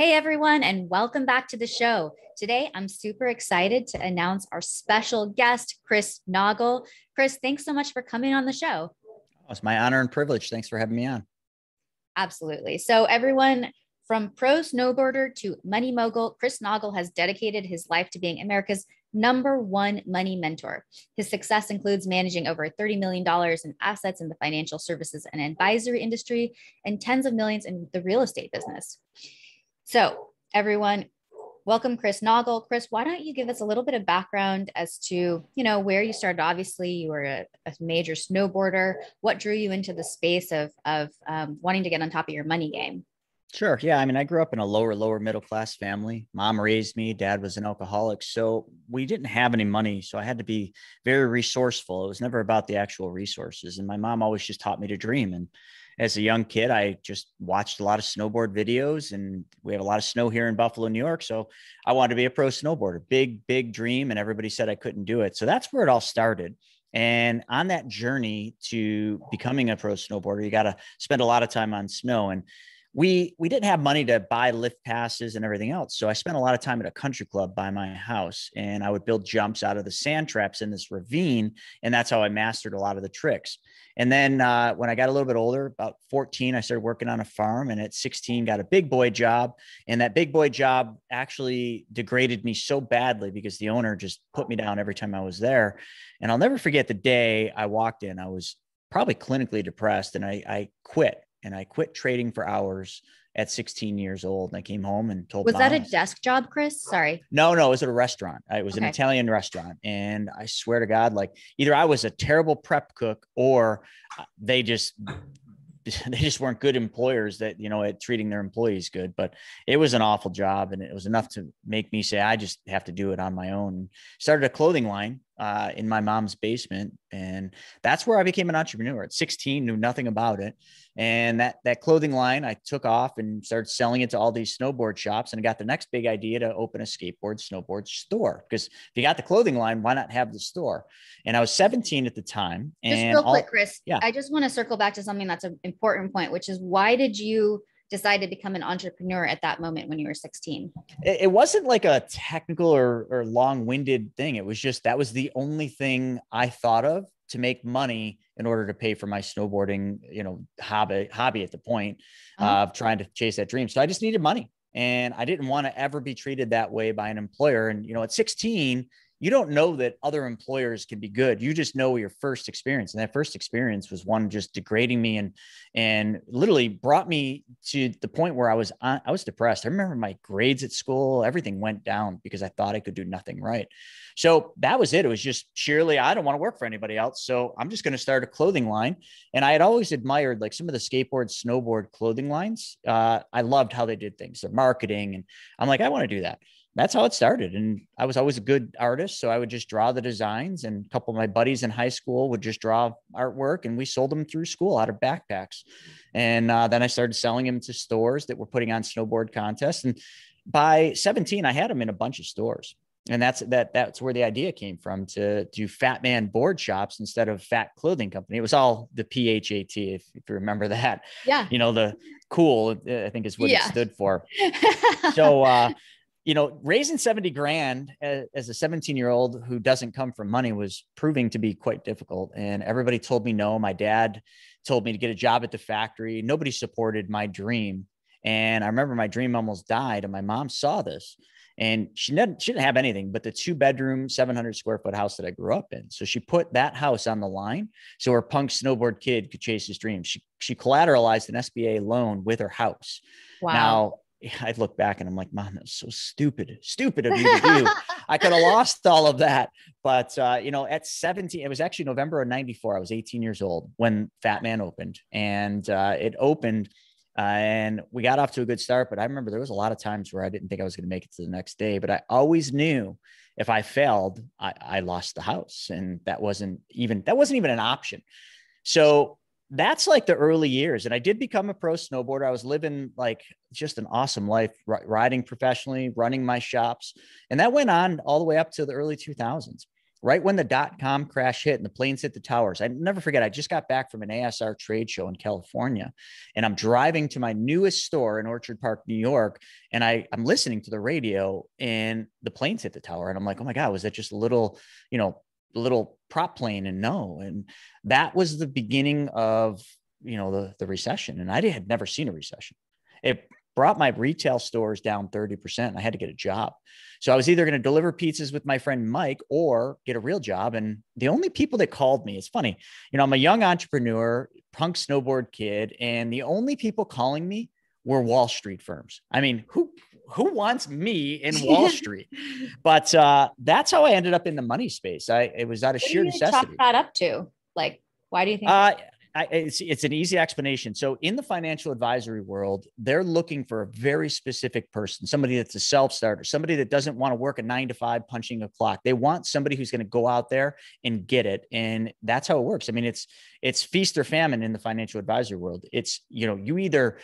Hey everyone, and welcome back to the show. Today, I'm super excited to announce our special guest, Chris Naugle. Chris, thanks so much for coming on the show. Oh, it's my honor and privilege. Thanks for having me on. Absolutely. So, everyone from pro snowboarder to money mogul, Chris Naugle has dedicated his life to being America's number one money mentor. His success includes managing over $30 million in assets in the financial services and advisory industry and tens of millions in the real estate business. So, everyone, welcome Chris Naugle. Chris, why don't you give us a little bit of background as to, where you started? Obviously, you were a major snowboarder. What drew you into the space of wanting to get on top of your money game? Sure. Yeah. I mean, I grew up in a lower middle class family. Mom raised me. Dad was an alcoholic. So we didn't have any money. So I had to be very resourceful. It was never about the actual resources. And my mom always just taught me to dream. And as a young kid, I just watched a lot of snowboard videos, and we have a lot of snow here in Buffalo, New York. So I wanted to be a pro snowboarder, big dream. And everybody said I couldn't do it. So that's where it all started. And on that journey to becoming a pro snowboarder, you got to spend a lot of time on snow. And we didn't have money to buy lift passes and everything else. So I spent a lot of time at a country club by my house, and I would build jumps out of the sand traps in this ravine. And that's how I mastered a lot of the tricks. And then when I got a little bit older, about 14, I started working on a farm, and at 16 got a big boy job. And that big boy job actually degraded me so badly because the owner just put me down every time I was there. And I'll never forget the day I walked in. I was probably clinically depressed, and I quit. And I quit trading for hours at 16 years old. And I came home and told Was mom. that a desk job, Chris? Sorry. No, it was at a restaurant. It was an Okay. Italian restaurant. And I swear to God, like either I was a terrible prep cook or they just they just weren't good employers that, at treating their employees good. But it was an awful job, and it was enough to make me say, I just have to do it on my own. Started a clothing line in my mom's basement. And that's where I became an entrepreneur at 16, knew nothing about it. And that clothing line, I took off and started selling it to all these snowboard shops. And I got the next big idea to open a snowboard store. Because if you got the clothing line, why not have the store? And I was 17 at the time. Just And real quick, Chris, yeah. I just want to circle back to something that's an important point, which is why did you decide to become an entrepreneur at that moment when you were 16? It wasn't like a technical or long-winded thing. It was just, that was the only thing I thought of to make money in order to pay for my snowboarding, hobby at the point of trying to chase that dream. So I just needed money, and I didn't want to ever be treated that way by an employer. And, at 16, you don't know that other employers can be good. You just know your first experience. And that first experience was one just degrading me and literally brought me to the point where I was depressed. I remember my grades at school, everything went down because I thought I could do nothing right. So that was it. It was just sheerly, I don't want to work for anybody else. So I'm just going to start a clothing line. And I had always admired like some of the skateboard, snowboard clothing lines. I loved how they did things, their marketing. And I'm like, I want to do that. That's how it started. And I was always a good artist. So I would just draw the designs, and a couple of my buddies in high school would just draw artwork, and we sold them through school out of backpacks. And then I started selling them to stores that were putting on snowboard contests. And by 17, I had them in a bunch of stores. And that's where the idea came from, to do Fat Man board shops instead of Fat Clothing Company. It was all the PHAT, if you remember that. Yeah. The cool, I think is what it stood for. So, raising 70 grand as a 17-year-old who doesn't come from money was proving to be quite difficult. And everybody told me no. My dad told me to get a job at the factory. Nobody supported my dream. And I remember my dream almost died, and my mom saw this, and she didn't have anything but the 2-bedroom, 700 square foot house that I grew up in. So she put that house on the line so her punk snowboard kid could chase his dreams. She collateralized an SBA loan with her house. Wow. Now, I look back and I'm like, Mom, that's so stupid of you to do. I could have lost all of that. But, at 17, it was actually November of 94. I was 18 years old when Fat Man opened, and it opened and we got off to a good start. But I remember there was a lot of times where I didn't think I was going to make it to the next day, but I always knew if I failed, I lost the house. And that wasn't even an option. So that's like the early years. And I did become a pro snowboarder. I was living like just an awesome life, riding professionally, running my shops. And that went on all the way up to the early 2000s. right when the dot-com crash hit and the planes hit the towers. I never forget, I just got back from an ASR trade show in California, and I'm driving to my newest store in Orchard Park, New York. And I'm listening to the radio, and the planes hit the tower. And I'm like, oh my God, was that just a little, little prop plane? And no. And that was the beginning of, the recession. And I had never seen a recession. It brought my retail stores down 30%. And I had to get a job. So I was either going to deliver pizzas with my friend Mike or get a real job. And the only people that called me, it's funny, I'm a young entrepreneur, punk snowboard kid. And the only people calling me were Wall Street firms. I mean, who wants me in Wall Street? But that's how I ended up in the money space. It was out of sheer necessity. Chalk that up to? Like, why do you think? It's an easy explanation. So in the financial advisory world, they're looking for a very specific person, somebody that's a self-starter, somebody that doesn't want to work a 9 to 5 punching a clock. They want somebody who's going to go out there and get it. And that's how it works. I mean, it's feast or famine in the financial advisory world. It's, you either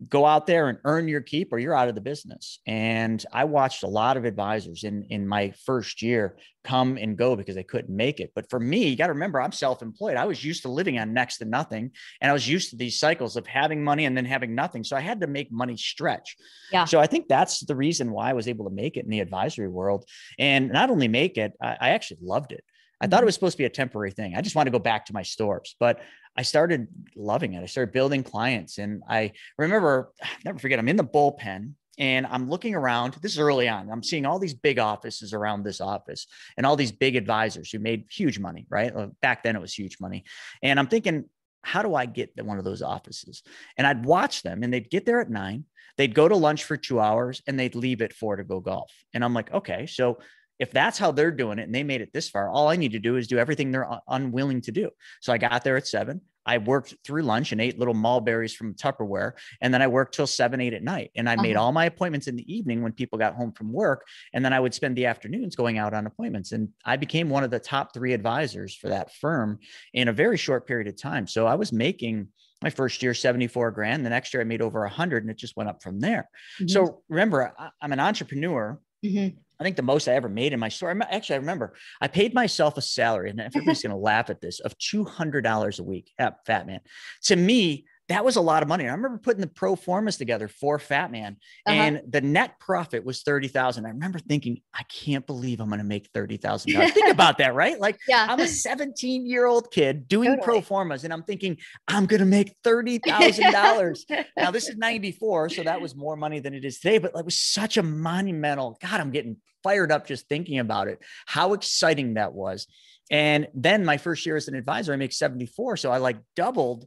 go out there and earn your keep or you're out of the business. And I watched a lot of advisors in my first year come and go because they couldn't make it. But for me, you got to remember, I'm self-employed. I was used to living on next to nothing. And I was used to these cycles of having money and then having nothing. So I had to make money stretch. Yeah. So I think that's the reason why I was able to make it in the advisory world. And not only make it, I actually loved it. I thought it was supposed to be a temporary thing. I just wanted to go back to my stores, but I started loving it. I started building clients. And I remember, never forget, I'm in the bullpen and I'm looking around. This is early on. I'm seeing all these big offices around this office and all these big advisors who made huge money, right? Back then it was huge money. And I'm thinking, how do I get to one of those offices? And I'd watch them and they'd get there at 9. They'd go to lunch for 2 hours and they'd leave at 4 to go golf. And I'm like, okay, so if that's how they're doing it and they made it this far, all I need to do is do everything they're unwilling to do. So I got there at 7. I worked through lunch and ate little mulberries from Tupperware. And then I worked till 7, 8 at night. And I made all my appointments in the evening when people got home from work. And then I would spend the afternoons going out on appointments. And I became one of the top 3 advisors for that firm in a very short period of time. So I was making my first year, 74 grand. The next year I made over 100 and it just went up from there. Mm-hmm. So remember, I'm an entrepreneur. Mm-hmm. I think the most I ever made in my store. Actually, I remember I paid myself a salary, and everybody's going to laugh at this, of $200 a week at Fat Man. To me, that was a lot of money. I remember putting the pro formas together for Fat Man, and the net profit was $30,000. I remember thinking, I can't believe I'm going to make $30,000. Think about that, right? Like, I'm a 17-year-old kid doing pro formas, and I'm thinking I'm going to make $30,000. Now, this is 94, so that was more money than it is today, but it was such a monumental. God, I'm getting fired up just thinking about it. How exciting that was. And then my first year as an advisor, I make 74. So I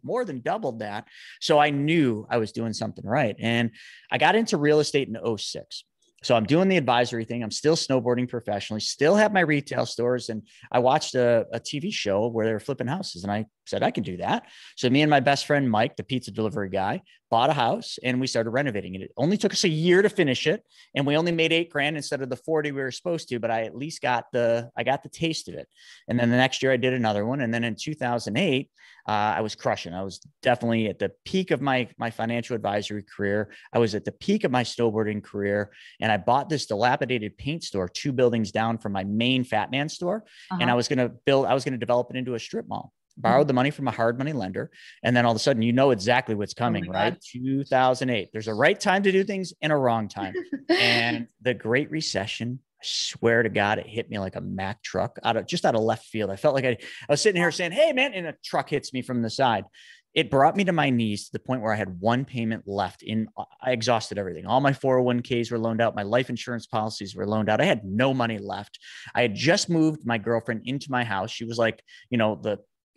more than doubled that. So I knew I was doing something right. And I got into real estate in 2006. So I'm doing the advisory thing. I'm still snowboarding professionally, still have my retail stores. And I watched a TV show where they were flipping houses. And I said, I can do that. So me and my best friend, Mike, the pizza delivery guy, bought a house and we started renovating it. It only took us a year to finish it. And we only made $8 grand instead of the 40 we were supposed to, but I at least got the taste of it. And then the next year I did another one. And then in 2008, I was crushing. I was definitely at the peak of my financial advisory career. I was at the peak of my snowboarding career. And I bought this dilapidated paint store 2 buildings down from my main Fat Man store. And I was going to develop it into a strip mall. Borrowed the money from a hard money lender. And then all of a sudden, exactly what's coming, right? 2008. There's a right time to do things and a wrong time. And the Great Recession, I swear to God, it hit me like a Mack truck out of left field. I felt like I was sitting here saying, hey, man, and a truck hits me from the side. It brought me to my knees to the point where I had one payment left. I exhausted everything. All my 401ks were loaned out. My life insurance policies were loaned out. I had no money left. I had just moved my girlfriend into my house. She was like,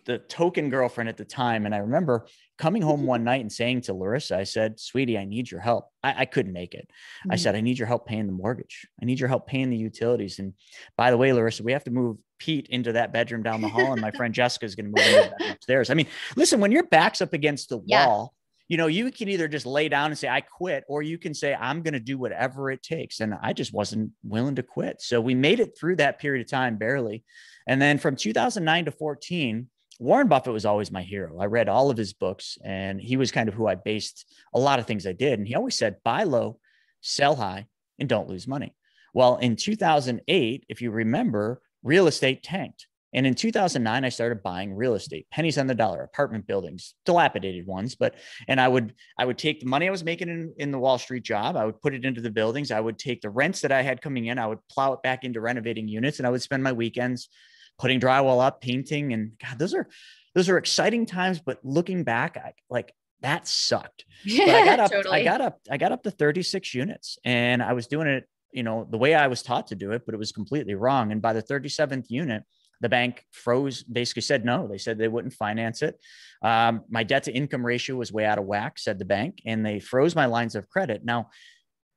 the token girlfriend at the time. And I remember coming home one night and saying to Larissa, I said, sweetie, I need your help. I couldn't make it. Mm-hmm. I said, I need your help paying the mortgage. I need your help paying the utilities. And by the way, Larissa, we have to move Pete into that bedroom down the hall. And my friend Jessica is going to move into the bedroom upstairs. I mean, listen, when your back's up against the wall, you can either just lay down and say, I quit, or you can say, I'm going to do whatever it takes. And I just wasn't willing to quit. So we made it through that period of time, barely. And then from 2009 to 14, Warren Buffett was always my hero. I read all of his books, and he was kind of who I based a lot of things I did. And he always said, buy low, sell high, and don't lose money. Well, in 2008, if you remember, real estate tanked. And in 2009, I started buying real estate, pennies on the dollar, apartment buildings, dilapidated ones. And I would take the money I was making in the Wall Street job. I would put it into the buildings. I would take the rents that I had coming in. I would plow it back into renovating units, and I would spend my weekends putting drywall up, painting. And God, those are exciting times. But looking back, that sucked. But Totally. I got up to 36 units, and I was doing it, the way I was taught to do it, but it was completely wrong. And by the 37th unit, the bank basically said no. They said they wouldn't finance it. My debt to income ratio was way out of whack, said the bank, and they froze my lines of credit. Now,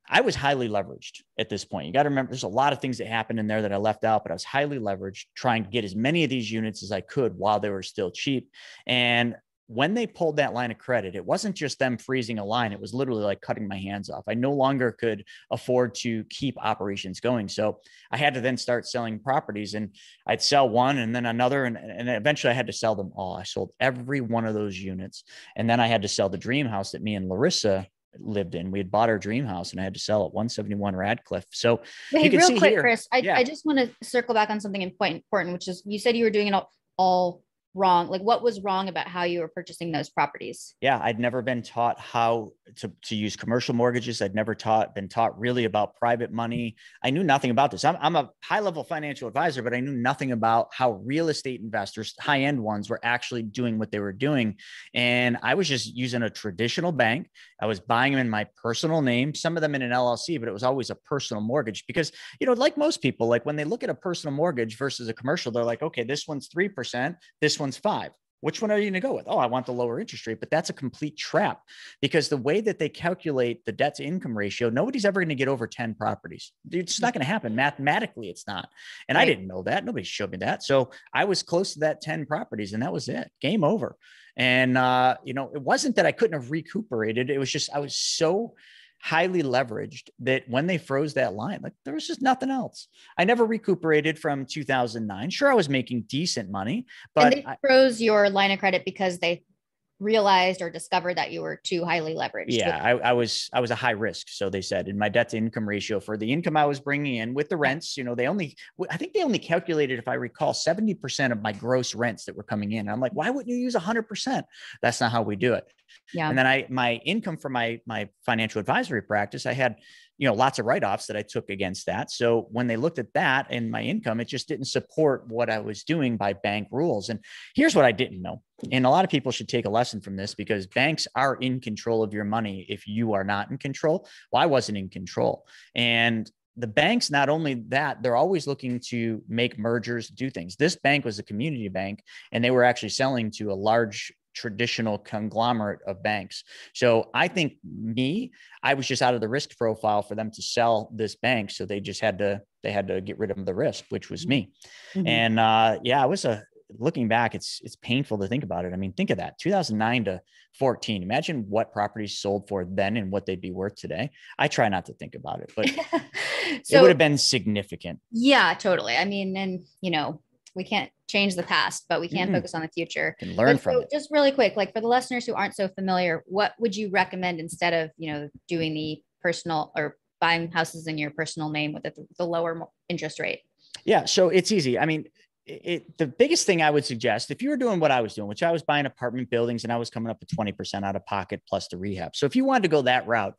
I was highly leveraged at this point. You got to remember, there's a lot of things that happened in there that I left out, but I was highly leveraged trying to get as many of these units as I could while they were still cheap. And when they pulled that line of credit, it wasn't just them freezing a line. It was literally like cutting my hands off. I no longer could afford to keep operations going. So I had to then start selling properties, and I'd sell one and then another. And eventually I had to sell them all. I sold every one of those units. And then I had to sell the dream house that me and Larissa lived in. We had bought our dream house, and I had to sell it, 171 Radcliffe. So wait, real quick, Chris, I just want to circle back on something important, which is you said you were doing it all wrong. Like, what was wrong about how you were purchasing those properties? Yeah, I'd never been taught how to use commercial mortgages. I'd never been taught really about private money. I knew nothing about this. I'm a high level financial advisor, but I knew nothing about how real estate investors, high end ones, were actually doing what they were doing. And I was just using a traditional bank. I was buying them in my personal name, some of them in an LLC, but it was always a personal mortgage because, like most people, like when they look at a personal mortgage versus a commercial, they're like, okay, this one's 3%, this one's 5%. Which one are you going to go with? Oh, I want the lower interest rate, but that's a complete trap because the way that they calculate the debt to income ratio, nobody's ever going to get over 10 properties. It's not going to happen. Mathematically, it's not. And right. I didn't know that. Nobody showed me that. So I was close to that 10 properties and that was it. Game over. And, it wasn't that I couldn't have recuperated. It was just, I was so highly leveraged that when they froze that line, like there was just nothing else. I never recuperated from 2009. Sure, I was making decent money, but and they froze your line of credit because they realized or discovered that you were too highly leveraged. Yeah, I was a high risk. So they said in my debt to income ratio for the income I was bringing in with the rents, I think they only calculated, if I recall, 70% of my gross rents that were coming in. And I'm like, why wouldn't you use 100%? That's not how we do it. Yeah. And then my income from my financial advisory practice, I had, lots of write-offs that I took against that. So when they looked at that and my income, it just didn't support what I was doing by bank rules. And here's what I didn't know. And a lot of people should take a lesson from this because banks are in control of your money if you are not in control. Well, I wasn't in control. And the banks, not only that, they're always looking to make mergers, do things. This bank was a community bank, and they were actually selling to a large traditional conglomerate of banks. So I think I was just out of the risk profile for them to sell this bank. So they had to get rid of the risk, which was me. Mm-hmm. And looking back, it's painful to think about it. I mean, think of that, 2009 to 14. Imagine what properties sold for then and what they'd be worth today. I try not to think about it, but it would have been significant. Yeah, totally. I mean, and we can't change the past, but we can focus on the future and learn from it. Just really quick, like for the listeners who aren't so familiar, what would you recommend instead of, doing the personal or buying houses in your personal name with the lower interest rate? Yeah. So it's easy. I mean, the biggest thing I would suggest, if you were doing what I was doing, which I was buying apartment buildings and I was coming up with 20% out of pocket plus the rehab. So if you wanted to go that route,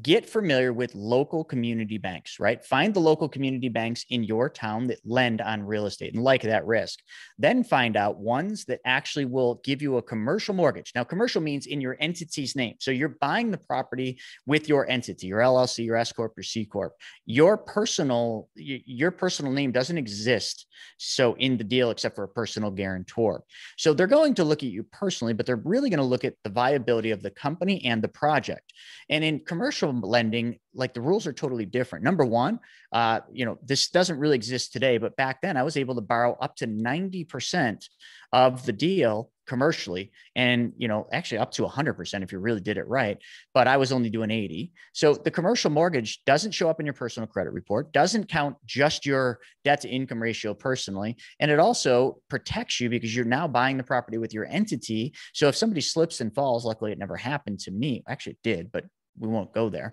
get familiar with local community banks, right? Find the local community banks in your town that lend on real estate and like that risk. Then find out ones that actually will give you a commercial mortgage. Now, commercial means in your entity's name. So you're buying the property with your entity, your LLC, your S Corp, your C Corp. Your personal name doesn't exist. So in the deal, except for a personal guarantor. So they're going to look at you personally, but they're really going to look at the viability of the company and the project. And in commercial lending, like the rules are totally different. Number one, this doesn't really exist today, but back then I was able to borrow up to 90% of the deal commercially, and actually up to 100% if you really did it right, but I was only doing 80. So the commercial mortgage doesn't show up in your personal credit report, doesn't count just your debt to income ratio personally, and it also protects you because you're now buying the property with your entity. So if somebody slips and falls, luckily it never happened to me. Actually it did, but we won't go there.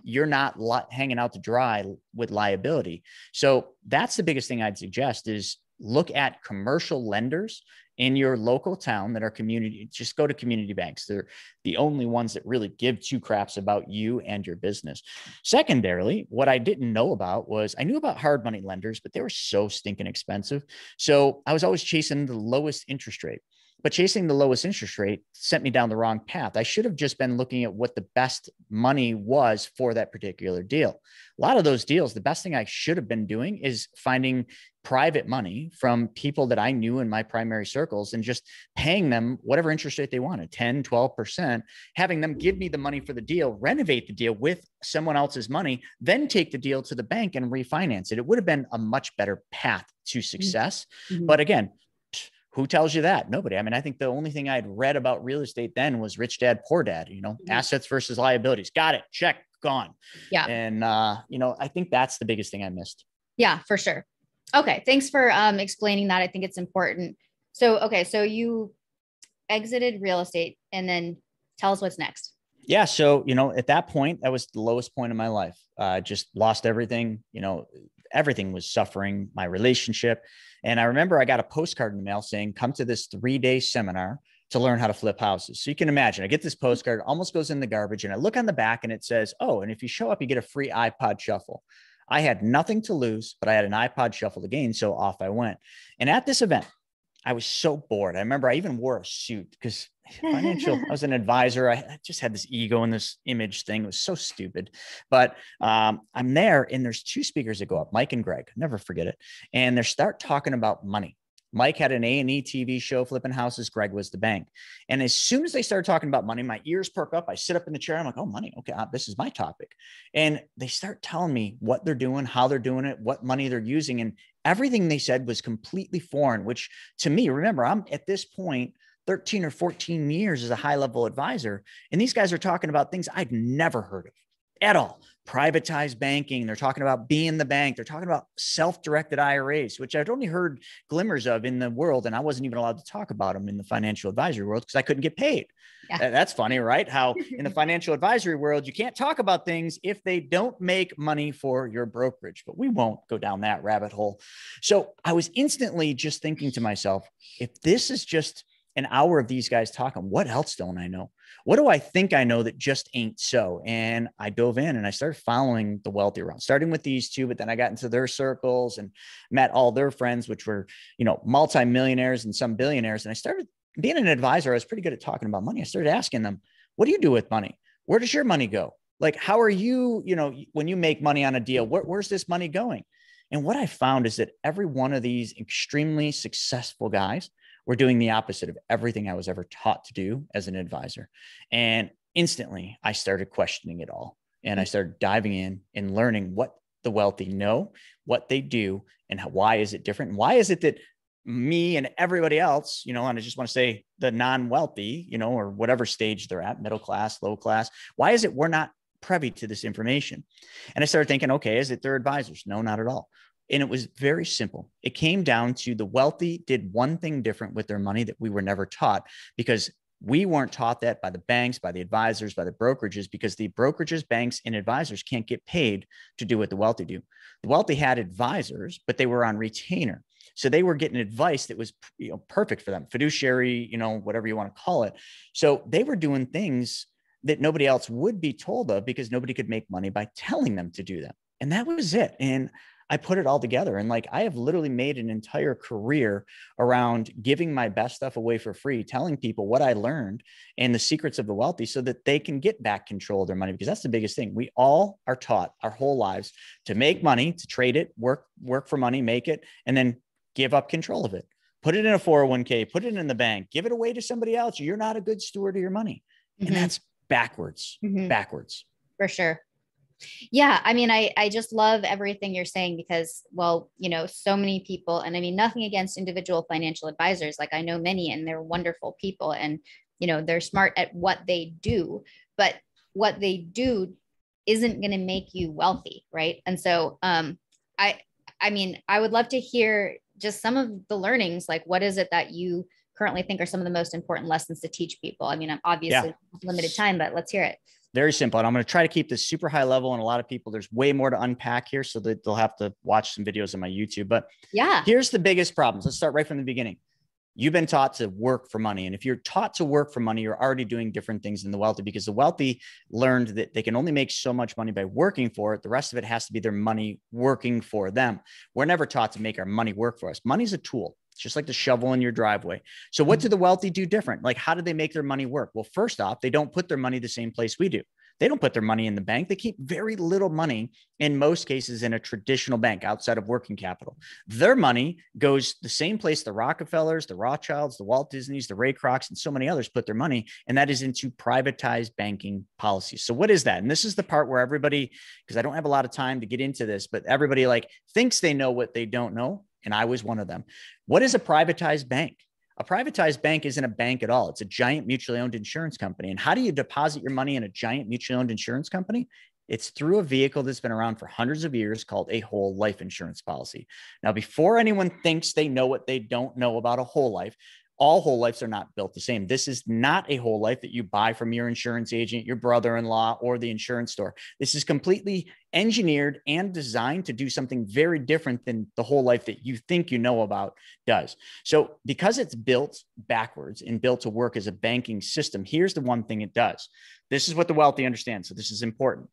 You're not hanging out to dry with liability. So that's the biggest thing I'd suggest is look at commercial lenders in your local town that are community. Just go to community banks. They're the only ones that really give two craps about you and your business. Secondarily, what I didn't know about was I knew about hard money lenders, but they were so stinking expensive. So I was always chasing the lowest interest rate. But chasing the lowest interest rate sent me down the wrong path. I should have just been looking at what the best money was for that particular deal. A lot of those deals, the best thing I should have been doing is finding private money from people that I knew in my primary circles and just paying them whatever interest rate they wanted, 10, 12%, having them give me the money for the deal, renovate the deal with someone else's money, then take the deal to the bank and refinance it. It would have been a much better path to success. Mm-hmm. But again, who tells you that? Nobody. I mean, I think the only thing I'd read about real estate then was Rich Dad, Poor Dad, assets versus liabilities. Got it. Check. Gone. Yeah. And, I think that's the biggest thing I missed. Yeah, for sure. Okay. Thanks for explaining that. I think it's important. So you exited real estate and then tell us what's next. Yeah. So, at that point, that was the lowest point in my life. Just lost everything, everything was suffering, my relationship. And I remember I got a postcard in the mail saying, come to this 3-day seminar to learn how to flip houses. So you can imagine, I get this postcard, almost goes in the garbage, and I look on the back and it says, oh, and if you show up, you get a free iPod shuffle. I had nothing to lose, but I had an iPod shuffle to gain. So off I went. And at this event, I was so bored. I remember I even wore a suit because I was an advisor. I just had this ego and this image thing. It was so stupid. But I'm there and there's two speakers that go up, Mike and Greg, never forget it. And they start talking about money. Mike had an A&E TV show, Flipping Houses. Greg was the bank. And as soon as they started talking about money, my ears perk up. I sit up in the chair. I'm like, oh, money. Okay, this is my topic. And they start telling me what they're doing, how they're doing it, what money they're using. And everything they said was completely foreign, which to me, remember, I'm at this point, 13 or 14 years as a high-level advisor. And these guys are talking about things I'd never heard of at all. Privatized banking. They're talking about being the bank. They're talking about self-directed IRAs, which I'd only heard glimmers of in the world. And I wasn't even allowed to talk about them in the financial advisory world because I couldn't get paid. Yeah. That's funny, right? How in the financial advisory world, you can't talk about things if they don't make money for your brokerage, but we won't go down that rabbit hole. So I was instantly just thinking to myself, if this is just an hour of these guys talking, what else don't I know? What do I think I know that just ain't so? And I dove in and I started following the wealthy around, starting with these two, but then I got into their circles and met all their friends, which were, multimillionaires and some billionaires. And I started being an advisor. I was pretty good at talking about money. I started asking them, what do you do with money? Where does your money go? Like, how are you, when you make money on a deal, where's this money going? And what I found is that every one of these extremely successful guys were doing the opposite of everything I was ever taught to do as an advisor. And instantly I started questioning it all. And I started diving in and learning what the wealthy know, what they do, and why is it different? And why is it that me and everybody else, and I just want to say the non-wealthy, or whatever stage they're at, middle class, low class, why is it we're not privy to this information? And I started thinking, okay, is it their advisors? No, not at all. And it was very simple. It came down to the wealthy did one thing different with their money that we were never taught, because we weren't taught that by the banks, by the advisors, by the brokerages, because the brokerages, banks, and advisors can't get paid to do what the wealthy do. The wealthy had advisors, but they were on retainer. So they were getting advice that was perfect for them, fiduciary, whatever you want to call it. So they were doing things that nobody else would be told of because nobody could make money by telling them to do them. And that was it. And I put it all together. And I have literally made an entire career around giving my best stuff away for free, telling people what I learned and the secrets of the wealthy so that they can get back control of their money, because that's the biggest thing. We all are taught our whole lives to make money, to trade it, work for money, make it, and then give up control of it. Put it in a 401k, put it in the bank, give it away to somebody else. You're not a good steward of your money. Mm-hmm. And that's backwards. For sure. Yeah. I mean, I just love everything you're saying because, so many people, and I mean, nothing against individual financial advisors. Like I know many and they're wonderful people and, they're smart at what they do, but what they do isn't going to make you wealthy. Right. And so, I would love to hear just some of the learnings, like what is it that you currently think are some of the most important lessons to teach people? I mean, I'm obviously limited time, but let's hear it. Very simple. And I'm going to try to keep this super high level. And a lot of people, there's way more to unpack here, so that they'll have to watch some videos on my YouTube. But Yeah. here's the biggest problems. Let's start right from the beginning. You've been taught to work for money. And if you're taught to work for money, you're already doing different things than the wealthy, because the wealthy learned that they can only make so much money by working for it. The rest of it has to be their money working for them. We're never taught to make our money work for us. Money's a tool. It's just like the shovel in your driveway. So what do the wealthy do different? Like, how do they make their money work? Well, first off, they don't put their money the same place we do. They don't put their money in the bank. They keep very little money, in most cases, in a traditional bank outside of working capital. Their money goes the same place the Rockefellers, the Rothschilds, the Walt Disneys, the Ray Krocs, and so many others put their money, and that is into privatized banking policies. So what is that? And this is the part where everybody, because I don't have a lot of time to get into this, but everybody like thinks they know what they don't know. And I was one of them. What is a privatized bank? A privatized bank isn't a bank at all. It's a giant mutually owned insurance company. And how do you deposit your money in a giant mutually owned insurance company? It's through a vehicle that's been around for hundreds of years called a whole life insurance policy. Now, before anyone thinks they know what they don't know about a whole life, all whole lives are not built the same. This is not a whole life that you buy from your insurance agent, your brother-in-law, or the insurance store. This is completely engineered and designed to do something very different than the whole life that you think you know about does. So because it's built backwards and built to work as a banking system, here's the one thing it does. This is what the wealthy understand. So this is important.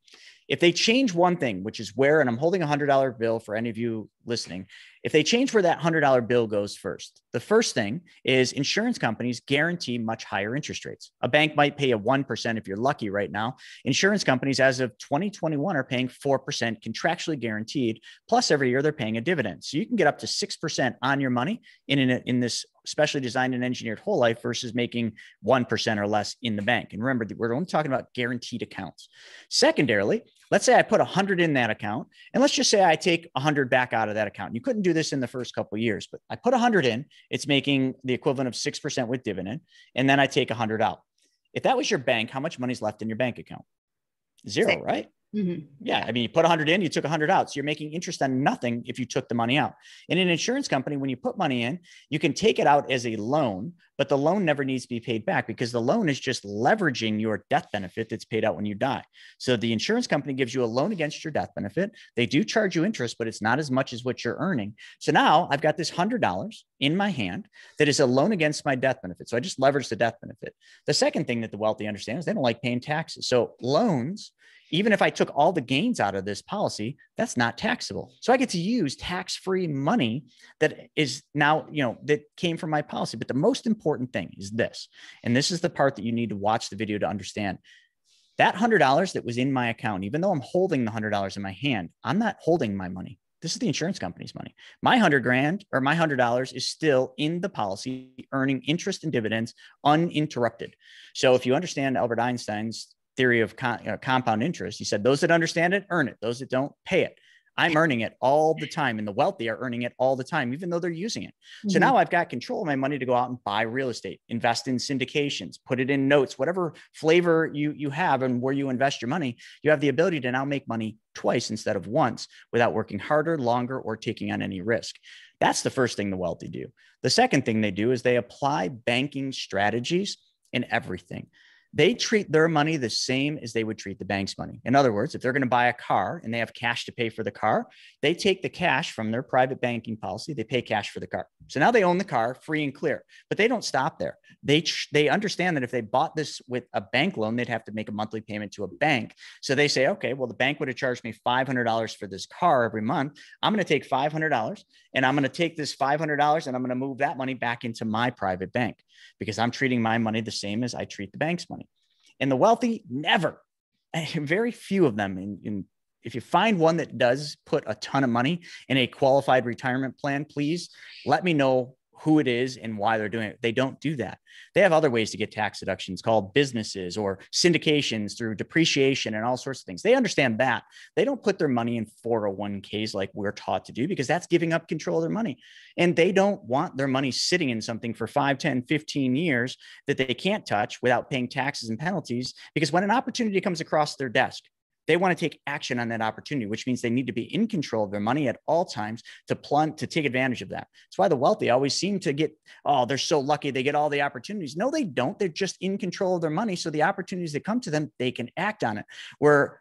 If they change one thing, which is where, and I'm holding a $100 bill for any of you listening, if they change where that $100 bill goes first, the first thing is insurance companies guarantee much higher interest rates. A bank might pay a 1% if you're lucky right now. Insurance companies, as of 2021, are paying 4% contractually guaranteed. Plus, every year they're paying a dividend. So you can get up to 6% on your money in this specially designed and engineered whole life versus making 1% or less in the bank. And remember, we're only talking about guaranteed accounts. Secondarily, let's say I put 100 in that account, and let's just say I take 100 back out of that account. You couldn't do this in the first couple of years, but I put 100 in, it's making the equivalent of 6% with dividend, and then I take 100 out. If that was your bank, how much money's left in your bank account? Zero, right? Mm-hmm. Yeah. I mean, you put 100 in, you took 100 out. So you're making interest on nothing if you took the money out. In an insurance company, when you put money in, you can take it out as a loan, but the loan never needs to be paid back because the loan is just leveraging your death benefit that's paid out when you die. So the insurance company gives you a loan against your death benefit. They do charge you interest, but it's not as much as what you're earning. So now I've got this $100 in my hand that is a loan against my death benefit. So I just leverage the death benefit. The second thing that the wealthy understand is they don't like paying taxes. So loans, even if I took all the gains out of this policy, that's not taxable. So I get to use tax-free money that is now, that came from my policy. But the most important thing is this, and this is the part that you need to watch the video to understand. That $100 that was in my account, even though I'm holding the $100 in my hand, I'm not holding my money. This is the insurance company's money. My 100 grand or my $100 is still in the policy, earning interest and dividends uninterrupted. So if you understand Albert Einstein's theory of compound interest, he said, those that understand it, earn it. Those that don't, pay it. I'm earning it all the time. And the wealthy are earning it all the time, even though they're using it. Mm-hmm. So now I've got control of my money to go out and buy real estate, invest in syndications, put it in notes, whatever flavor you have and where you invest your money, you have the ability to now make money twice instead of once without working harder, longer, or taking on any risk. That's the first thing the wealthy do. The second thing they do is they apply banking strategies in everything. They treat their money the same as they would treat the bank's money. In other words, if they're going to buy a car and they have cash to pay for the car, they take the cash from their private banking policy. They pay cash for the car. So now they own the car free and clear, but they don't stop there. They understand that if they bought this with a bank loan, they'd have to make a monthly payment to a bank. So they say, okay, well, the bank would have charged me $500 for this car every month. I'm going to take $500 and I'm going to take this $500 and I'm going to move that money back into my private bank because I'm treating my money the same as I treat the bank's money. And the wealthy never, very few of them. If you find one that does put a ton of money in a qualified retirement plan, please let me know who it is and why they're doing it. They don't do that. They have other ways to get tax deductions called businesses or syndications through depreciation and all sorts of things. They understand that. They don't put their money in 401ks like we're taught to do because that's giving up control of their money. And they don't want their money sitting in something for 5, 10, 15 years that they can't touch without paying taxes and penalties, because when an opportunity comes across their desk, They want to take action on that opportunity, which means they need to be in control of their money at all times to take advantage of that. That's why the wealthy always seem to get, oh, they're so lucky they get all the opportunities. No, they don't. They're just in control of their money. So the opportunities that come to them, they can act on it. Where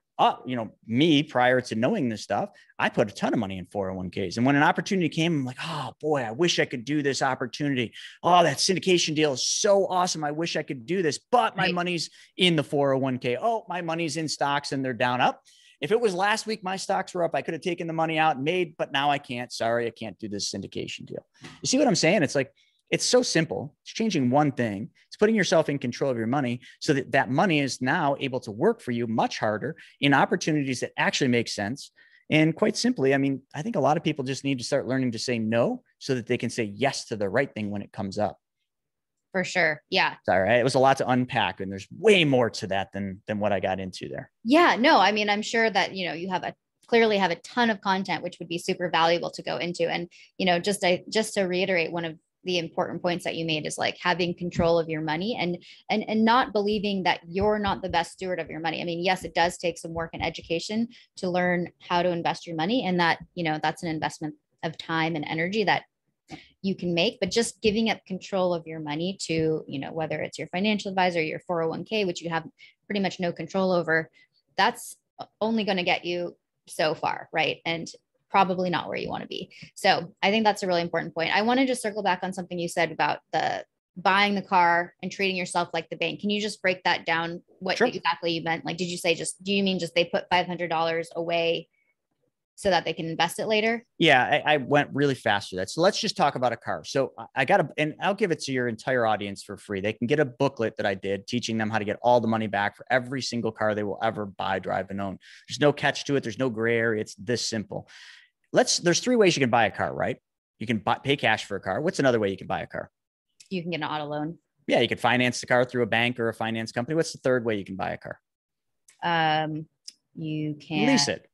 me, prior to knowing this stuff, I put a ton of money in 401ks. And when an opportunity came, I'm like, oh boy, I wish I could do this opportunity. Oh, that syndication deal is so awesome. I wish I could do this, but my money's in the 401k. Oh, my money's in stocks and they're down up. If it was last week, my stocks were up. I could have taken the money out and made, but now I can't. Sorry, I can't do this syndication deal. You see what I'm saying? It's like, it's so simple. It's changing one thing. It's putting yourself in control of your money so that that money is now able to work for you much harder in opportunities that actually make sense. And quite simply, I mean, I think a lot of people just need to start learning to say no so that they can say yes to the right thing when it comes up. For sure. Yeah. All right. It was a lot to unpack, and there's way more to that than what I got into there. Yeah, no, I mean, I'm sure that, you clearly have a ton of content, which would be super valuable to go into. And, just to reiterate, one of the important points that you made is like having control of your money and not believing that you're not the best steward of your money. I mean, yes, it does take some work and education to learn how to invest your money, and that, that's an investment of time and energy that you can make, but just giving up control of your money to, whether it's your financial advisor, your 401k, which you have pretty much no control over, that's only going to get you so far. Right. And probably not where you want to be. So I think that's a really important point. I want to just circle back on something you said about the buying the car and treating yourself like the bank. Can you just break that down? What Sure. exactly you meant? Like, did you say do you mean just they put $500 away so that they can invest it later? Yeah, I went really fast through that. So let's just talk about a car. So and I'll give it to your entire audience for free. They can get a booklet that I did teaching them how to get all the money back for every single car they will ever buy, drive, and own. There's no catch to it. There's no gray area. It's this simple. There's 3 ways you can buy a car, right? You can pay cash for a car. What's another way you can buy a car? You can get an auto loan. Yeah, you could finance the car through a bank or a finance company. What's the third way you can buy a car? You can lease it.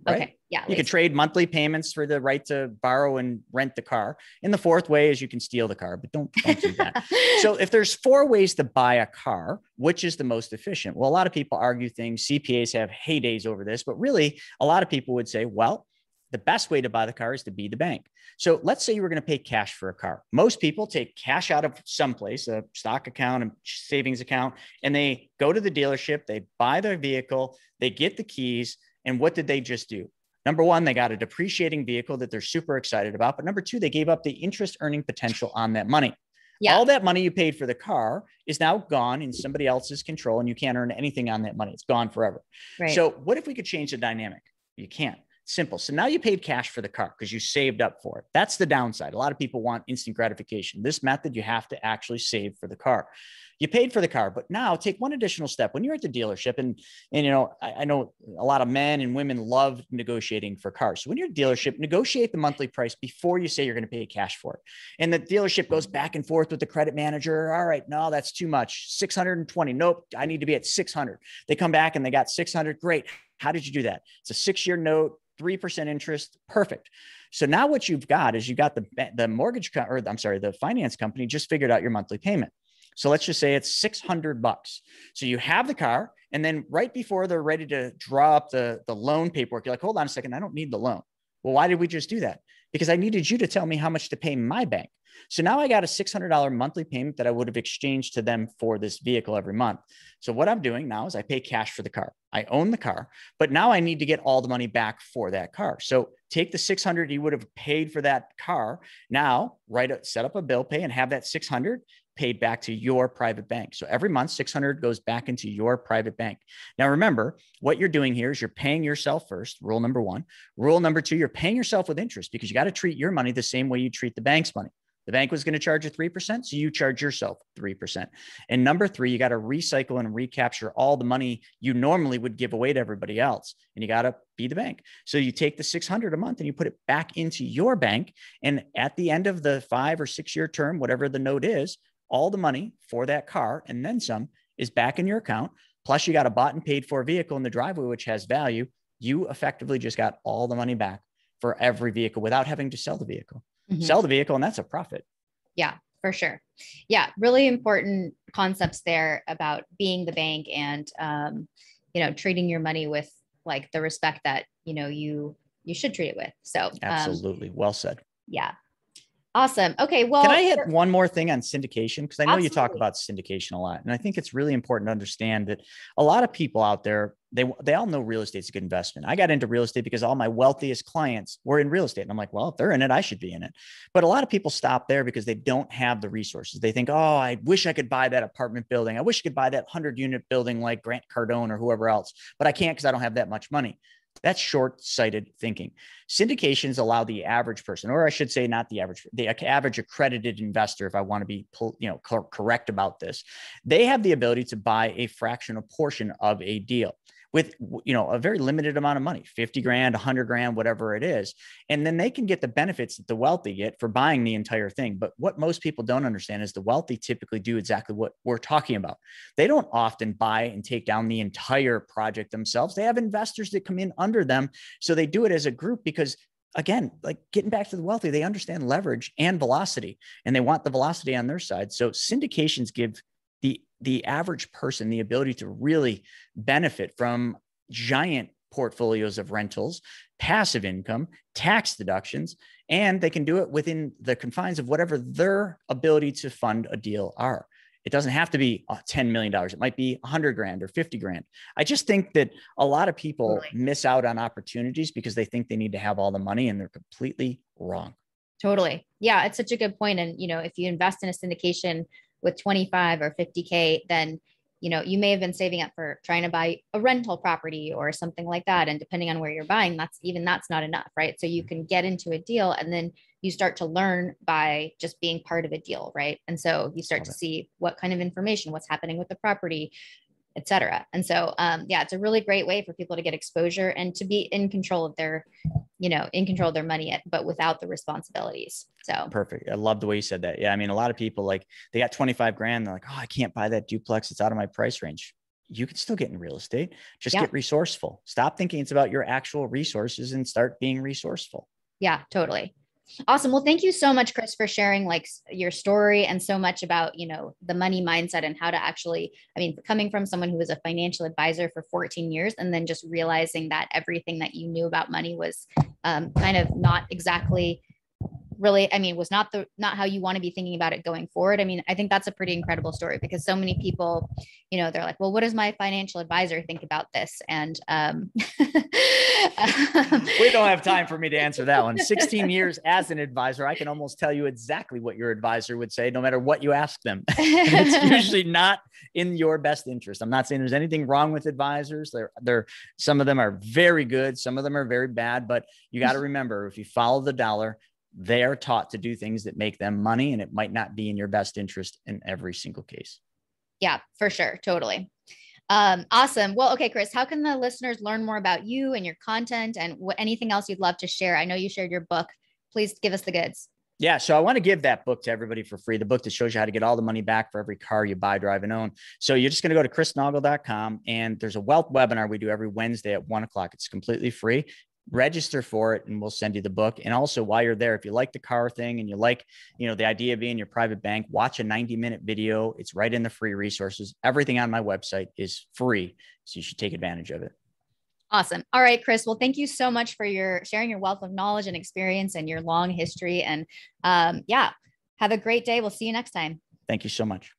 Right? Okay. Yeah. You could trade monthly payments for the right to borrow and rent the car. And the fourth way is you can steal the car, but don't do that. So if there's 4 ways to buy a car, which is the most efficient? Well, a lot of people argue things. CPAs have heydays over this, but really a lot of people would say, well, the best way to buy the car is to be the bank. So let's say you were going to pay cash for a car. Most people take cash out of someplace, a stock account, a savings account, and they go to the dealership, they buy their vehicle, they get the keys. And what did they just do? Number one, they got a depreciating vehicle that they're super excited about. But number two, they gave up the interest earning potential on that money. Yeah. All that money you paid for the car is now gone in somebody else's control, and you can't earn anything on that money. It's gone forever. Right. So what if we could change the dynamic? You can't. Simple. So now you paid cash for the car because you saved up for it. That's the downside. A lot of people want instant gratification. This method, you have to actually save for the car. You paid for the car, but now take one additional step. When you're at the dealership, and I know a lot of men and women love negotiating for cars. So when you're at the dealership, negotiate the monthly price before you say you're going to pay cash for it. And the dealership goes back and forth with the credit manager. All right, no, that's too much. 620. Nope, I need to be at 600. They come back and they got 600. Great. How did you do that? It's a 6-year note, 3% interest. Perfect. So now what you've got is the finance company just figured out your monthly payment. So let's just say it's $600. So you have the car, and then right before they're ready to draw up the loan paperwork, you're like, hold on a second, I don't need the loan. Well, why did we just do that? Because I needed you to tell me how much to pay my bank. So now I got a $600 monthly payment that I would have exchanged to them for this vehicle every month. So what I'm doing now is I pay cash for the car. I own the car, but now I need to get all the money back for that car. So take the $600 you would have paid for that car. Now set up a bill pay and have that $600 paid back to your private bank. So every month, $600 goes back into your private bank. Now, remember, what you're doing here is you're paying yourself first. Rule number 1. Rule number 2, you're paying yourself with interest, because you got to treat your money the same way you treat the bank's money. The bank was going to charge you 3%, so you charge yourself 3%. And number 3, you got to recycle and recapture all the money you normally would give away to everybody else. And you got to be the bank. So you take the $600 a month and you put it back into your bank. And at the end of the 5 or 6 year term, whatever the note is, all the money for that car and then some is back in your account. Plus you got a bought and paid for vehicle in the driveway, which has value. You effectively just got all the money back for every vehicle without having to sell the vehicle. Mm-hmm. Sell the vehicle, and that's a profit. Yeah, for sure. Yeah. Really important concepts there about being the bank and, treating your money with like the respect that, you know, you should treat it with. So absolutely. Well said. Yeah. Awesome. Okay. Well, can I hit one more thing on syndication? Because I know absolutely. you talk about syndication a lot. And I think it's really important to understand that a lot of people out there, they all know real estate's a good investment. I got into real estate because all my wealthiest clients were in real estate. And I'm like, well, if they're in it, I should be in it. But a lot of people stop there because they don't have the resources. They think, oh, I wish I could buy that apartment building. I wish I could buy that 100-unit building like Grant Cardone or whoever else, but I can't because I don't have that much money. That's short-sighted thinking. Syndications allow the average person, or I should say not the average accredited investor, if I want to be correct about this, they have the ability to buy a fractional portion of a deal with, a very limited amount of money, 50 grand, 100 grand, whatever it is. And then they can get the benefits that the wealthy get for buying the entire thing. But what most people don't understand is the wealthy typically do exactly what we're talking about. They don't often buy and take down the entire project themselves. They have investors that come in under them. So they do it as a group because, again, like getting back to the wealthy, they understand leverage and velocity, and they want the velocity on their side. So syndications give the average person the ability to really benefit from giant portfolios of rentals, passive income, tax deductions, and they can do it within the confines of whatever their ability to fund a deal are. It doesn't have to be $10 million. It might be 100 grand or 50 grand. I just think that a lot of people miss out on opportunities because they think they need to have all the money, and they're completely wrong. Totally. Yeah. It's such a good point. And, if you invest in a syndication with 25 or 50K, then, you may have been saving up for trying to buy a rental property or something like that. And depending on where you're buying, that's not enough, right? So you can get into a deal and then you start to learn by just being part of a deal, right? And so you start to see what kind of information, what's happening with the property, et cetera. And so, it's a really great way for people to get exposure and to be in control of their, money, but without the responsibilities. So perfect. I love the way you said that. Yeah. I mean, a lot of people, like, they got 25 grand. They're like, oh, I can't buy that duplex. It's out of my price range. You can still get in real estate. Just get resourceful. Stop thinking it's about your actual resources and start being resourceful. Yeah, totally. Awesome. Well, thank you so much, Chris, for sharing like your story and so much about, the money mindset and how to actually, coming from someone who was a financial advisor for 14 years and then just realizing that everything that you knew about money was kind of not exactly really, was not how you want to be thinking about it going forward. I think that's a pretty incredible story because so many people, they're like, well, what does my financial advisor think about this? And we don't have time for me to answer that one. 16 years as an advisor, I can almost tell you exactly what your advisor would say, no matter what you ask them. And it's usually not in your best interest. I'm not saying there's anything wrong with advisors. Some of them are very good. Some of them are very bad, but you got to remember, if you follow the dollar, they are taught to do things that make them money, and it might not be in your best interest in every single case. Yeah, for sure. Totally. Awesome. Well, okay, Chris, how can the listeners learn more about you and your content and anything else you'd love to share? I know you shared your book. Please give us the goods. Yeah. So I want to give that book to everybody for free. The book that shows you how to get all the money back for every car you buy, drive, and own. So you're just going to go to chrisnaugle.com, and there's a wealth webinar we do every Wednesday at 1:00. It's completely free. Register for it and we'll send you the book. And also, while you're there, if you like the car thing and you like, the idea of being your private bank, watch a 90-minute video. It's right in the free resources. Everything on my website is free, so you should take advantage of it. Awesome. All right, Chris. Well, thank you so much for sharing your wealth of knowledge and experience and your long history. And have a great day. We'll see you next time. Thank you so much.